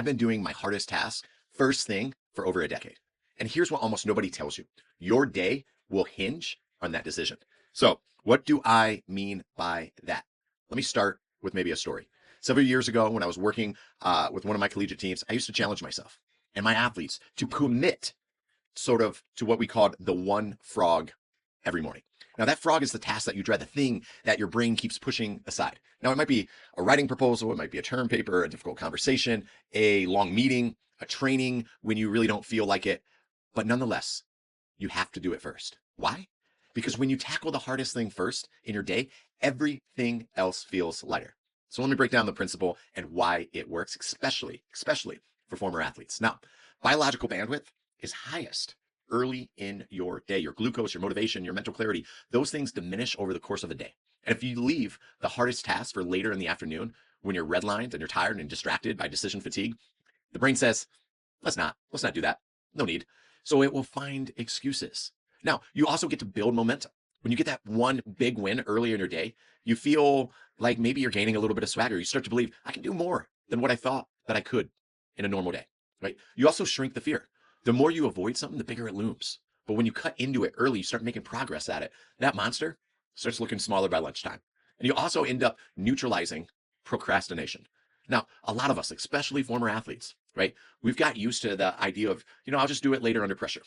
I've been doing my hardest task first thing for over a decade. And here's what almost nobody tells you. Your day will hinge on that decision. So what do I mean by that? Let me start with maybe a story. Several years ago, when I was working with one of my collegiate teams, I used to challenge myself and my athletes to commit sort of to what we called the one frog every morning. Now, that frog is the task that you dread, the thing that your brain keeps pushing aside. Now, it might be a writing proposal, it might be a term paper, a difficult conversation, a long meeting, a training when you really don't feel like it. But nonetheless, you have to do it first. Why? Because when you tackle the hardest thing first in your day, everything else feels lighter. So let me break down the principle and why it works, especially for former athletes. Now, biological bandwidth is highest early in your day. Your glucose, your motivation, your mental clarity, those things diminish over the course of a day. And if you leave the hardest task for later in the afternoon, when you're redlined and you're tired and distracted by decision fatigue, the brain says, let's not do that. No need. So it will find excuses. Now, you also get to build momentum. When you get that one big win earlier in your day, you feel like maybe you're gaining a little bit of swagger. You start to believe I can do more than what I thought that I could in a normal day, right? You also shrink the fear. The more you avoid something, the bigger it looms. But when you cut into it early, you start making progress at it. That monster starts looking smaller by lunchtime. And you also end up neutralizing procrastination. Now, a lot of us, especially former athletes, right? We've got used to the idea of, I'll just do it later under pressure.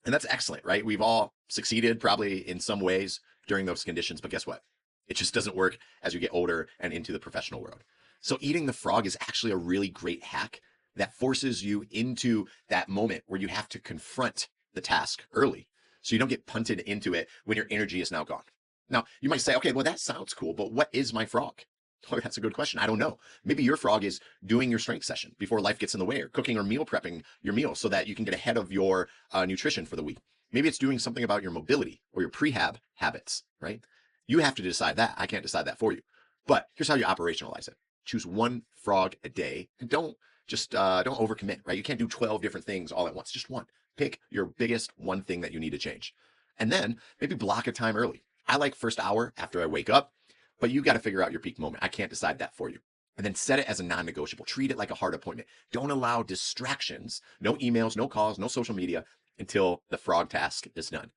And that's excellent, right? We've all succeeded probably in some ways during those conditions, but guess what? It just doesn't work as you get older and into the professional world. So eating the frog is actually a really great hack that forces you into that moment where you have to confront the task early. So you don't get punted into it when your energy is now gone. Now, you might say, okay, well, that sounds cool, but what is my frog? Oh, that's a good question. I don't know. Maybe your frog is doing your strength session before life gets in the way, or cooking or meal prepping your meal so that you can get ahead of your nutrition for the week. Maybe it's doing something about your mobility or your prehab habits, right? You have to decide that. I can't decide that for you. But here's how you operationalize it. Choose one frog a day and don't overcommit, right? You can't do 12 different things all at once. Just one. Pick your biggest one thing that you need to change. And then maybe block a time early. I like first hour after I wake up, but you got to figure out your peak moment. I can't decide that for you. And then set it as a non-negotiable. Treat it like a hard appointment. Don't allow distractions, no emails, no calls, no social media until the frog task is done.